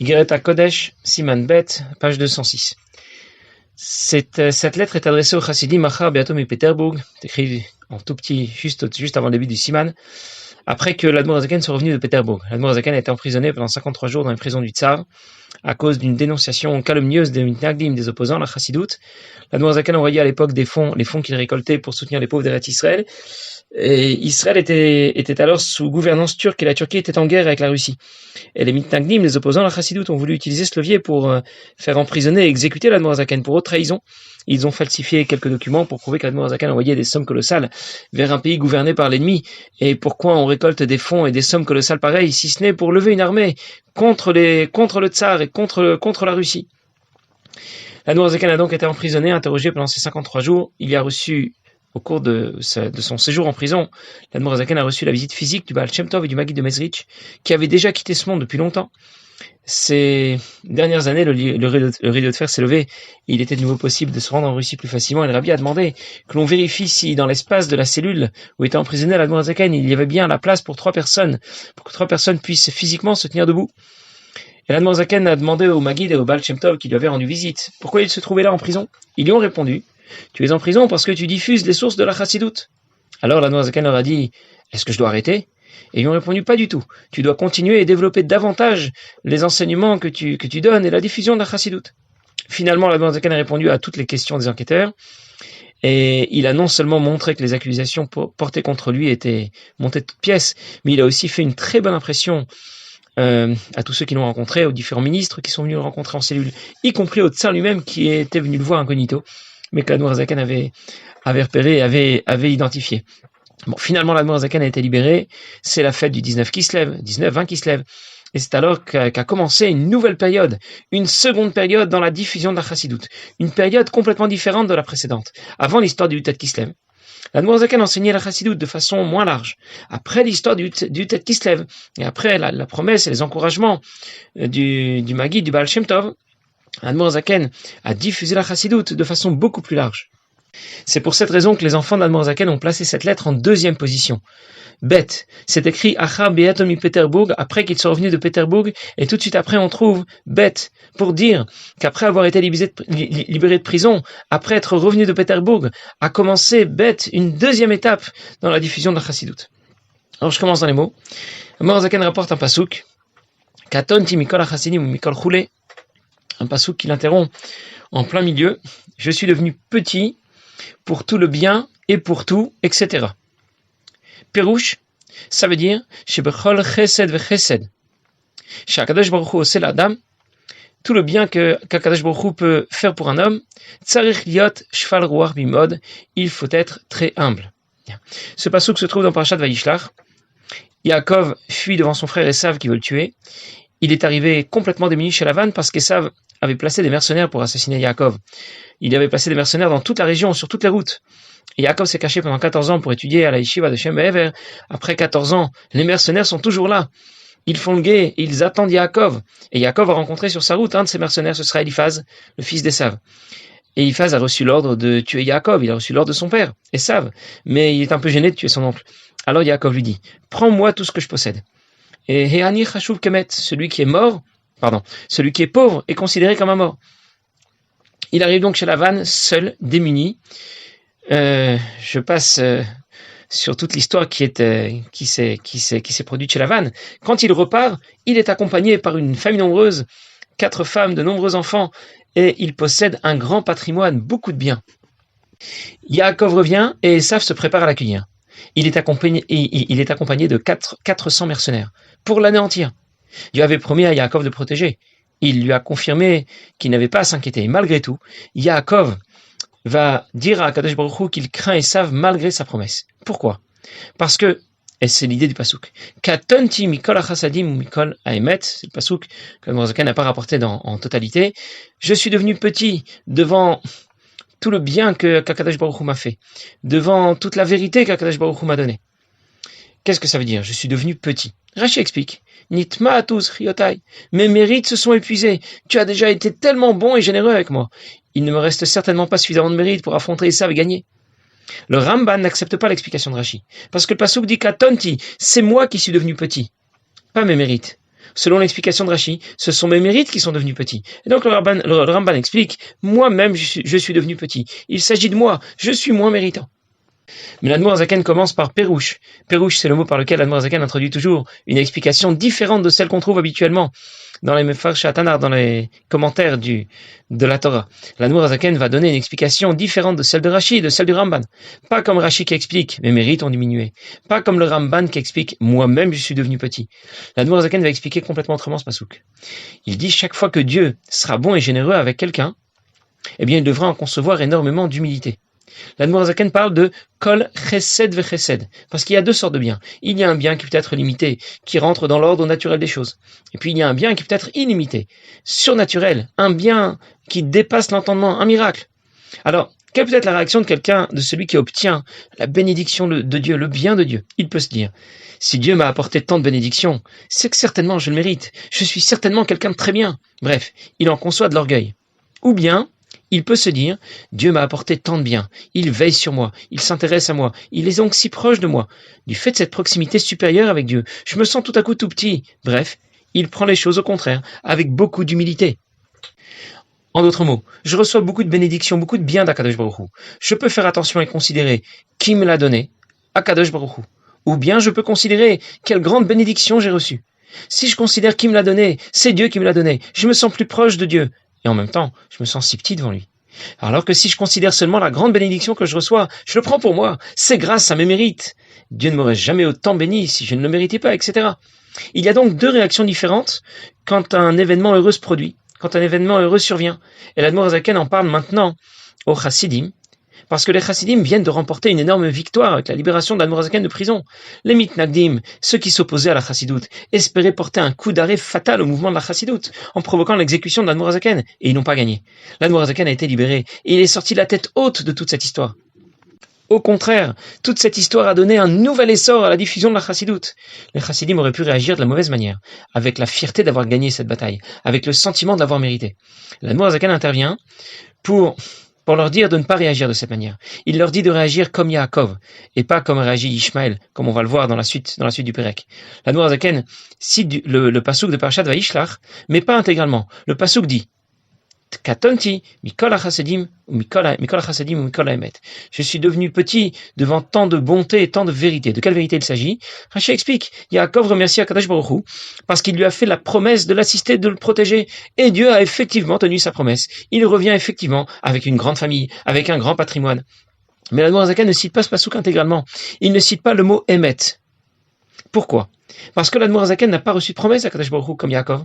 Igereta Kodesh, Siman Bet, page 206. Cette lettre est adressée au Chassidim Machar Beatom et Péterbourg, écrit en tout petit, juste avant le début du Siman, après que l'Admor Azaken soit revenu de Péterbourg. L'Admor Azaken a été emprisonné pendant 53 jours dans les prisons du Tsar, à cause d'une dénonciation calomnieuse des Mitnagdim, des opposants, la Chassidoute. L'Admor Azaken envoyait à l'époque les fonds qu'il récoltait pour soutenir les pauvres d'Eretz Israël. Et Israël était alors sous gouvernance turque et la Turquie était en guerre avec la Russie. Et les Mitnagdim, les opposants à la Chassidoute, ont voulu utiliser ce levier pour faire emprisonner et exécuter l'Admor Azaken pour haute trahison. Ils ont falsifié quelques documents pour prouver que l'Admor Azaken envoyait des sommes colossales vers un pays gouverné par l'ennemi. Et pourquoi on récolte des fonds et des sommes colossales pareilles, si ce n'est pour lever une armée contre le Tsar et contre la Russie. L'Admor Azaken a donc été emprisonné, interrogé pendant ces 53 jours. Il y a reçu, au cours de son séjour en prison, l'Admor Azaken a reçu la visite physique du Baal Shem Tov et du Maggid de Mezrich, qui avaient déjà quitté ce monde depuis longtemps. Ces dernières années, le rideau de fer s'est levé. Il était de nouveau possible de se rendre en Russie plus facilement. Et le Rabbi a demandé que l'on vérifie si dans l'espace de la cellule où était emprisonné l'Admor Azaken, il y avait bien la place pour 3 personnes, pour que 3 personnes puissent physiquement se tenir debout. Et l'Admor Azaken a demandé au Maggid et au Baal Shem Tov qui lui avaient rendu visite pourquoi il se trouvait là en prison. Ils lui ont répondu: tu es en prison parce que tu diffuses les sources de la Chassidoute. Alors l'Admor Azaken leur a dit: est-ce que je dois arrêter? Et ils lui ont répondu: pas du tout. Tu dois continuer et développer davantage les enseignements que tu donnes et la diffusion de la Chassidoute. Finalement, l'Admor Azaken a répondu à toutes les questions des enquêteurs. Et il a non seulement montré que les accusations portées contre lui étaient montées de toutes pièces, mais il a aussi fait une très bonne impression à tous ceux qui l'ont rencontré, aux différents ministres qui sont venus le rencontrer en cellule, y compris au tsar lui-même qui était venu le voir incognito, mais que l'Admor Azaken avait repéré et avait identifié. Bon, finalement, l'Admor Azaken a été libéré. C'est la fête du 19 Kislev, 19-20 Kislev. Et c'est alors qu'a commencé une nouvelle période, une seconde période dans la diffusion de la Chassidoute. Une période complètement différente de la précédente. Avant l'histoire du Tet Kislev, l'Admor Azaken enseignait la Chassidoute de façon moins large. Après l'histoire du Tet Kislev, et après la promesse et les encouragements du Maggid, du Baal Shem Tov, l'Admor Azaken a diffusé la Chassidoute de façon beaucoup plus large. C'est pour cette raison que les enfants d'Admor Azaken ont placé cette lettre en deuxième position. Bet, c'est écrit Achar Beatom Péterbourg, après qu'ils sont revenus de Péterbourg, et tout de suite après on trouve Bet, pour dire qu'après avoir été libéré de prison, après être revenu de Péterbourg, a commencé Bet, une deuxième étape dans la diffusion de la Chassidoute. Alors je commence dans les mots. Admor Azaken rapporte un pasouk, Katonti Mikol HaChassidim ou Mikol Choulé, un pasouk qui l'interrompt en plein milieu. Je suis devenu petit pour tout le bien et pour tout, etc. Pérouche, ça veut dire Shebechol Chesed Vechesed. Shakadosh Baruch Hu osé l'Adam, tout le bien qu'Akadosh Baruch Hu peut faire pour un homme, Tzarich liot shfal ruach bimod, il faut être très humble. Ce passouk se trouve dans Parashat Vayishlach. Yaakov fuit devant son frère Esav qui veut le tuer. Il est arrivé complètement démuni chez Lavan parce qu'Esav avait placé des mercenaires pour assassiner Yaakov. Il avait placé des mercenaires dans toute la région, sur toutes les routes. Et Yaakov s'est caché pendant 14 ans pour étudier à la yeshiva de Shem Be'ever. Après 14 ans, les mercenaires sont toujours là. Ils font le guet et ils attendent Yaakov. Et Yaakov a rencontré sur sa route un de ces mercenaires, ce sera Eliphaz, le fils d'Esav. Et Eliphaz a reçu l'ordre de tuer Yaakov, il a reçu l'ordre de son père, Esav. Mais il est un peu gêné de tuer son oncle. Alors Yaakov lui dit: prends-moi tout ce que je possède. Et Heani Chashuv Kemet, celui qui est pauvre est considéré comme un mort. Il arrive donc chez Lavan, seul, démuni. Je passe sur toute l'histoire qui s'est produite chez Lavan. Quand il repart, il est accompagné par une famille nombreuse, 4 femmes, de nombreux enfants, et il possède un grand patrimoine, beaucoup de biens. Yaakov revient et Esav se prépare à l'accueillir. Il est accompagné de 400 mercenaires pour l'année entière. Dieu avait promis à Yaakov de protéger. Il lui a confirmé qu'il n'avait pas à s'inquiéter. Et malgré tout, Yaakov va dire à Kadosh Baruch Hu qu'il craint Esav malgré sa promesse. Pourquoi? Parce que, et c'est l'idée du pasouk, Katonti Mikol HaChassadim ou Mikol HaEmet, c'est le pasouk que l'Admor Azaken n'a pas rapporté en totalité. Je suis devenu petit devant tout le bien qu'Akadosh Baruch Hu m'a fait, devant toute la vérité qu'Akadosh Baruch Hu m'a donnée. Qu'est-ce que ça veut dire? Je suis devenu petit. Rashi explique: Nitma atus chiotai, mes mérites se sont épuisés. Tu as déjà été tellement bon et généreux avec moi. Il ne me reste certainement pas suffisamment de mérite pour affronter Esav et gagner. Le Ramban n'accepte pas l'explication de Rashi, parce que le pasuk dit Katonti, c'est moi qui suis devenu petit, pas mes mérites. Selon l'explication de Rashi, ce sont mes mérites qui sont devenus petits. Et donc le Ramban explique, moi-même je suis devenu petit. Il s'agit de moi, je suis moins méritant. Mais l'Admour Zaken commence par Pérouche. Pérouche, c'est le mot par lequel l'Admour Zaken introduit toujours une explication différente de celle qu'on trouve habituellement dans les Mefarshat Tanar, dans les commentaires de la Torah. L'Admour Zaken va donner une explication différente de celle de Rashi, de celle du Ramban. Pas comme Rashi qui explique, mes mérites ont diminué. Pas comme le Ramban qui explique, moi-même je suis devenu petit. L'Admour Zaken va expliquer complètement autrement ce pasouk. Il dit, chaque fois que Dieu sera bon et généreux avec quelqu'un, eh bien il devra en concevoir énormément d'humilité. L'Admour Zaken parle de kol chesed ve chesed, parce qu'il y a deux sortes de biens. Il y a un bien qui peut être limité, qui rentre dans l'ordre naturel des choses. Et puis il y a un bien qui peut être illimité, surnaturel, un bien qui dépasse l'entendement, un miracle. Alors, quelle peut être la réaction de celui qui obtient la bénédiction de Dieu, le bien de Dieu? Il peut se dire, si Dieu m'a apporté tant de bénédictions, c'est que certainement je le mérite, je suis certainement quelqu'un de très bien. Bref, il en conçoit de l'orgueil. Ou bien, il peut se dire, Dieu m'a apporté tant de bien, il veille sur moi, il s'intéresse à moi, il est donc si proche de moi. Du fait de cette proximité supérieure avec Dieu, je me sens tout à coup tout petit. Bref, il prend les choses au contraire, avec beaucoup d'humilité. En d'autres mots, je reçois beaucoup de bénédictions, beaucoup de bien d'Akadosh Baruch Hu. Je peux faire attention et considérer qui me l'a donné, Akadosh Baruch Hu. Ou bien je peux considérer quelle grande bénédiction j'ai reçue. Si je considère qui me l'a donné, c'est Dieu qui me l'a donné, je me sens plus proche de Dieu. Et en même temps, je me sens si petit devant lui. Alors que si je considère seulement la grande bénédiction que je reçois, je le prends pour moi, c'est grâce à mes mérites. Dieu ne m'aurait jamais autant béni si je ne le méritais pas, etc. Il y a donc deux réactions différentes quand un événement heureux se produit, quand un événement heureux survient. Et l'Admour Zaken en parle maintenant aux Chassidim, parce que les Chassidim viennent de remporter une énorme victoire avec la libération de l'Admour Zaken de prison. Les Mitnagdim, ceux qui s'opposaient à la Chassidoute, espéraient porter un coup d'arrêt fatal au mouvement de la Chassidoute, en provoquant l'exécution de l'Admour Zaken, et ils n'ont pas gagné. L'Admour Zaken a été libéré, et il est sorti la tête haute de toute cette histoire. Au contraire, toute cette histoire a donné un nouvel essor à la diffusion de la Chassidoute. Les Chassidim auraient pu réagir de la mauvaise manière, avec la fierté d'avoir gagné cette bataille, avec le sentiment de l'avoir mérité. L'Admour Zaken intervient pour leur dire de ne pas réagir de cette manière. Il leur dit de réagir comme Yaakov, et pas comme réagit Ishmaël, comme on va le voir dans la suite du Pérec. L'Admour Zaken cite le pasouk de Parashat Vayishlach, mais pas intégralement. Le pasouk dit Katonti, Mikol HaChassidim ou Mikol HaEmet. Je suis devenu petit devant tant de bonté et tant de vérité. De quelle vérité il s'agit? Rashi explique, Yaakov remercie Akadosh Baruch Hu parce qu'il lui a fait la promesse de l'assister, de le protéger. Et Dieu a effectivement tenu sa promesse. Il revient effectivement avec une grande famille, avec un grand patrimoine. Mais l'Admour Zaken ne cite pas ce pasouk intégralement. Il ne cite pas le mot Emet. Pourquoi? Parce que l'Admour Zaken n'a pas reçu de promesse à Akadosh Baruch Hu comme Yaakov.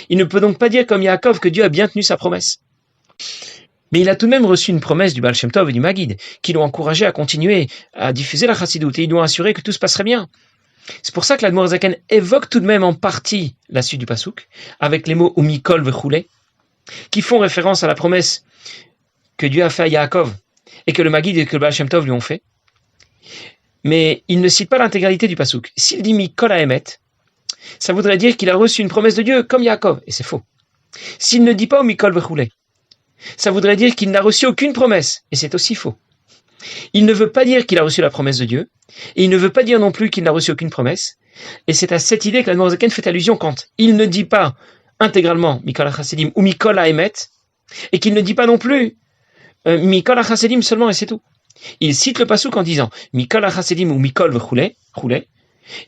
Il ne peut donc pas dire comme Yaakov que Dieu a bien tenu sa promesse. Mais il a tout de même reçu une promesse du Baal Shem Tov et du Maguid, qui l'ont encouragé à continuer à diffuser la Chassidoute, et ils lui ont assuré que tout se passerait bien. C'est pour ça que l'Admour Zaken évoque tout de même en partie la suite du pasouk, avec les mots Umikol vechulei, qui font référence à la promesse que Dieu a fait à Yaakov, et que le Maguid et que le Baal Shem Tov lui ont fait. Mais il ne cite pas l'intégralité du pasouk. S'il dit Mikol HaEmet, ça voudrait dire qu'il a reçu une promesse de Dieu comme Yaakov, et c'est faux. S'il ne dit pas Umikol vechulei, ça voudrait dire qu'il n'a reçu aucune promesse, et c'est aussi faux. Il ne veut pas dire qu'il a reçu la promesse de Dieu, et il ne veut pas dire non plus qu'il n'a reçu aucune promesse, et c'est à cette idée que l'Admour Zaken fait allusion quand il ne dit pas intégralement Mikol HaChassidim ou Mikol HaEmet, et qu'il ne dit pas non plus Mikol HaChassidim seulement, et c'est tout. Il cite le pasouk en disant Mikol HaChassidim ou Mikol vechulei,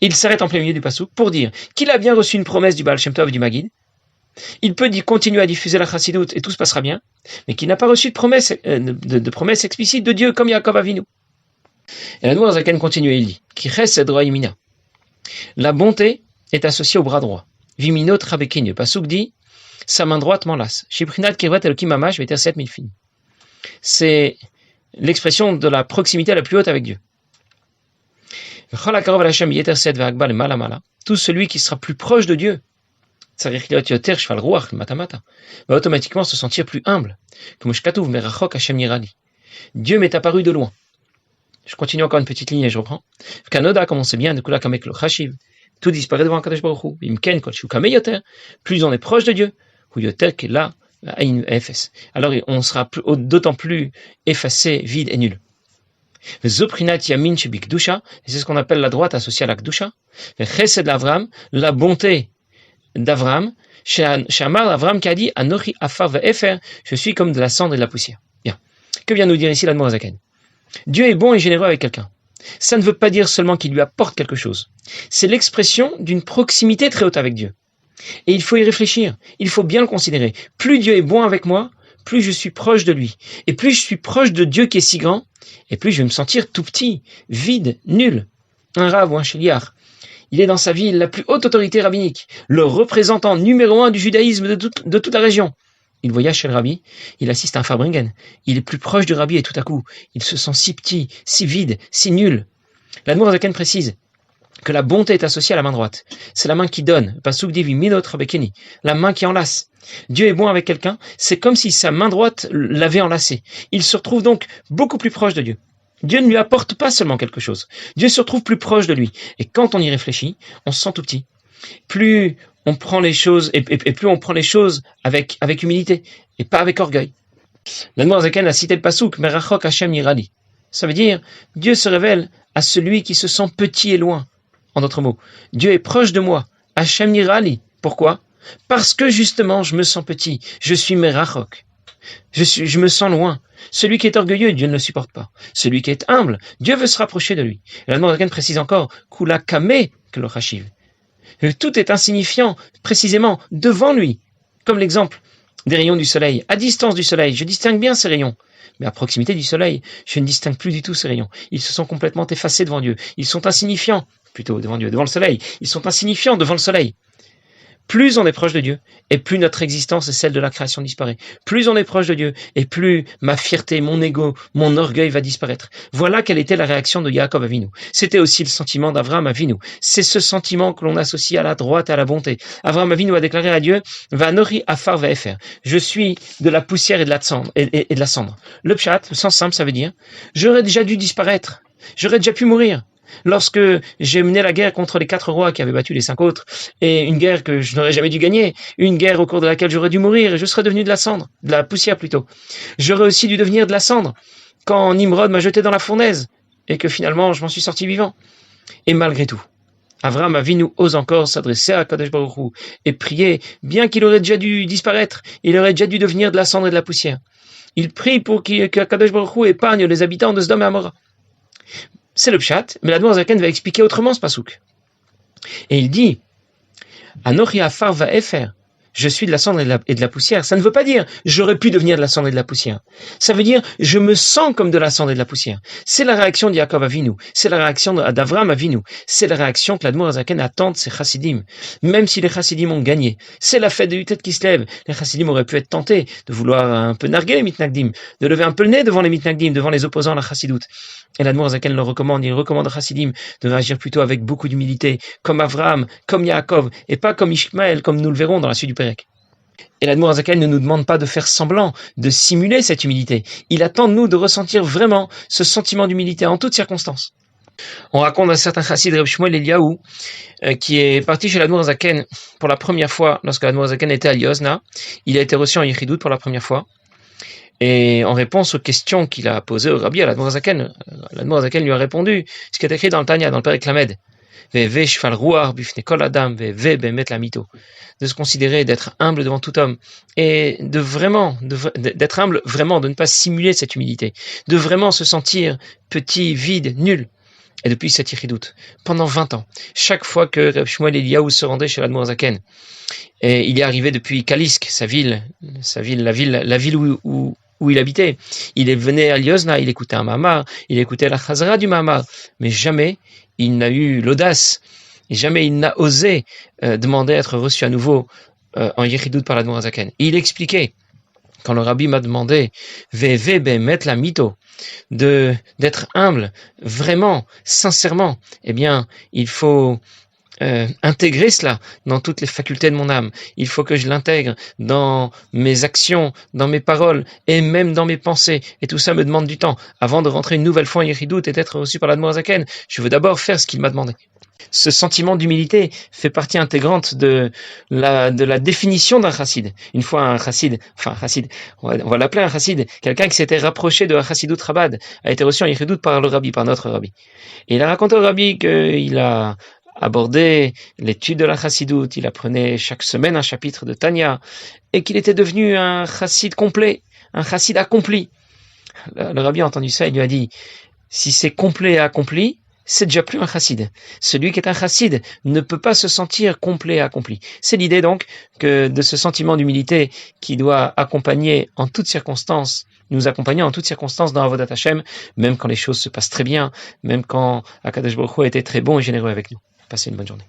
il s'arrête en plein milieu du pasouk pour dire qu'il a bien reçu une promesse du Baal Shem Tov et du Maguid. Il peut continuer à diffuser la Chassidoute et tout se passera bien, mais qu'il n'a pas reçu de promesse explicite de Dieu comme Yaakov Avinu. Et l'Admour Zaken continue et il dit Ki chesed roa yimina. La bonté est associée au bras droit. Vimino trabekin. Le pasouk dit sa main droite m'enlace. Shibrinat kirvat elokim mamash veter 7000 filles. C'est l'expression de la proximité la plus haute avec Dieu. Tout celui qui sera plus proche de Dieu, va automatiquement se sentir plus humble. Dieu m'est apparu de loin. Je continue encore une petite ligne et je reprends. Comme on sait bien, tout disparaît devant Akadosh Baruch Hu. Plus on est proche de Dieu, alors on sera d'autant plus effacé, vide et nul. Et c'est ce qu'on appelle la droite associée à la Kedusha. La bonté d'Avram, chez Amar Avram qui a dit Anochi afar ve'efer, je suis comme de la cendre et de la poussière. Bien. Que vient nous dire ici l'Admor Zaken? Dieu est bon et généreux avec quelqu'un. Ça ne veut pas dire seulement qu'il lui apporte quelque chose. C'est l'expression d'une proximité très haute avec Dieu. Et il faut y réfléchir. Il faut bien le considérer. Plus Dieu est bon avec moi, plus je suis proche de lui. Et plus je suis proche de Dieu qui est si grand, et plus je vais me sentir tout petit, vide, nul. Un rav ou un shliach, il est dans sa ville la plus haute autorité rabbinique, le représentant numéro 1 du judaïsme de toute la région. Il voyage chez le rabbi, il assiste à un Farbringen, il est plus proche du rabbi et tout à coup, il se sent si petit, si vide, si nul. L'Admor Zaken précise que la bonté est associée à la main droite. C'est la main qui donne, pasuk divi minot rabekeni, la main qui enlace. Dieu est bon avec quelqu'un, c'est comme si sa main droite l'avait enlacé. Il se retrouve donc beaucoup plus proche de Dieu. Dieu ne lui apporte pas seulement quelque chose. Dieu se retrouve plus proche de lui. Et quand on y réfléchit, on se sent tout petit. Plus on prend les choses, et plus on prend les choses avec humilité, et pas avec orgueil. L'Admor Zaken a cité le pasuk, Merachok Hashem Yirali. Ça veut dire, Dieu se révèle à celui qui se sent petit et loin. En d'autres mots, Dieu est proche de moi. Hashem Yirali. Pourquoi? Parce que justement, je me sens petit. Je suis Merachok. Je me sens loin. Celui qui est orgueilleux, Dieu ne le supporte pas. Celui qui est humble, Dieu veut se rapprocher de lui. Et l'Admor Zaken précise encore, Kula Kame Kelo Chashiv. Tout est insignifiant, précisément, devant lui. Comme l'exemple des rayons du soleil. À distance du soleil, je distingue bien ces rayons. Mais à proximité du soleil, je ne distingue plus du tout ces rayons. Ils se sont complètement effacés devant Dieu. Ils sont insignifiants, plutôt devant Dieu, devant le soleil. Ils sont insignifiants devant le soleil. Plus on est proche de Dieu, et plus notre existence et celle de la création disparaît. Plus on est proche de Dieu, et plus ma fierté, mon ego, mon orgueil va disparaître. Voilà quelle était la réaction de Yaakov Avinu. C'était aussi le sentiment d'Avraham Avinu. C'est ce sentiment que l'on associe à la droite et à la bonté. Avraham Avinu a déclaré à Dieu, Vanori afar ve'efer. Je suis de la poussière et de la cendre. Et de la cendre. Le pshat, le sens simple, ça veut dire, j'aurais déjà dû disparaître. J'aurais déjà pu mourir. Lorsque j'ai mené la guerre contre les 4 rois qui avaient battu les 5 autres, et une guerre que je n'aurais jamais dû gagner, une guerre au cours de laquelle j'aurais dû mourir, et je serais devenu de la cendre, de la poussière plutôt. J'aurais aussi dû devenir de la cendre, quand Nimrod m'a jeté dans la fournaise, et que finalement je m'en suis sorti vivant. Et malgré tout, Avraham Avinu ose encore s'adresser à Kadosh Baruch Hu et prier, bien qu'il aurait déjà dû disparaître, il aurait déjà dû devenir de la cendre et de la poussière. Il prie pour que Kadosh Baruch Hu épargne les habitants de Sodome et Amora. C'est le pshat, mais l'Admor Zaken va expliquer autrement ce pasouk. Et il dit, Anochi afar va'efer, je suis de la cendre et de la poussière. Ça ne veut pas dire, j'aurais pu devenir de la cendre et de la poussière. Ça veut dire, je me sens comme de la cendre et de la poussière. C'est la réaction de Yaakov Avinu. C'est la réaction d'Avraham Avinu. C'est la réaction que l'Admor Zaken attend de ses chassidim. Même si les chassidim ont gagné. C'est la fête des têtes qui se lève. Les chassidim auraient pu être tentés de vouloir un peu narguer les mitnagdim, de lever un peu le nez devant les mitnagdim, devant les opposants à la chassidoute. Et l'Admor Zaken le recommande, il recommande aux chassidim de réagir plutôt avec beaucoup d'humilité, comme Avraham, comme Yaakov, et pas comme Ishmaël, comme nous le verrons dans la suite du Pérec. Et l'Admor Zaken ne nous demande pas de faire semblant, de simuler cette humilité. Il attend de nous de ressentir vraiment ce sentiment d'humilité en toutes circonstances. On raconte un certain chassid Reb Shmuel Eliaou qui est parti chez l'Admor Zaken pour la première fois lorsque l'Admor Zaken était à Liozna. Il a été reçu en Yechidout pour la première fois. Et en réponse aux questions qu'il a posées au rabbi à l'Admor Zaken lui a répondu ce qui est écrit dans le Tanya, dans le Pérek Lamed. De se considérer, d'être humble devant tout homme, et d'être humble vraiment, de ne pas simuler cette humilité, de vraiment se sentir petit, vide, nul. Et depuis cette Yechidout, pendant 20 ans, chaque fois que Reb Shmuel Eliaou se rendait chez l'Admor Zaken, et il est arrivé depuis Kalisk, la ville où il habitait, il venait à Liozna, il écoutait un mamar, il écoutait la chazara du mamar, mais jamais il n'a eu l'audace, et jamais il n'a osé demander à être reçu à nouveau en Yechidout par l'Admor Zaken. Il expliquait, quand le rabbi m'a demandé mettre la mito, d'être humble, vraiment, sincèrement, eh bien, il faut intégrer cela dans toutes les facultés de mon âme. Il faut que je l'intègre dans mes actions, dans mes paroles et même dans mes pensées. Et tout ça me demande du temps. Avant de rentrer une nouvelle fois en Yechidout et d'être reçu par l'Admor Zaken, je veux d'abord faire ce qu'il m'a demandé. Ce sentiment d'humilité fait partie intégrante de la définition d'un chassid. Une fois un chassid, on va l'appeler un chassid, quelqu'un qui s'était rapproché de un chassidout Chabad, a été reçu en Yechidout par le rabbi, par notre rabbi. Et il a raconté au rabbi qu'il a abordé l'étude de la chassidoute, il apprenait chaque semaine un chapitre de Tanya, et qu'il était devenu un chassid complet, un chassid accompli. Le rabbi a entendu ça, il lui a dit, si c'est complet et accompli, c'est déjà plus un chassid. Celui qui est un chassid ne peut pas se sentir complet et accompli. C'est l'idée donc que de ce sentiment d'humilité qui doit accompagner en toutes circonstances, nous accompagner en toutes circonstances dans Avodat Hashem, même quand les choses se passent très bien, même quand Akadosh Baruch Hu a été très bon et généreux avec nous. Passez une bonne journée.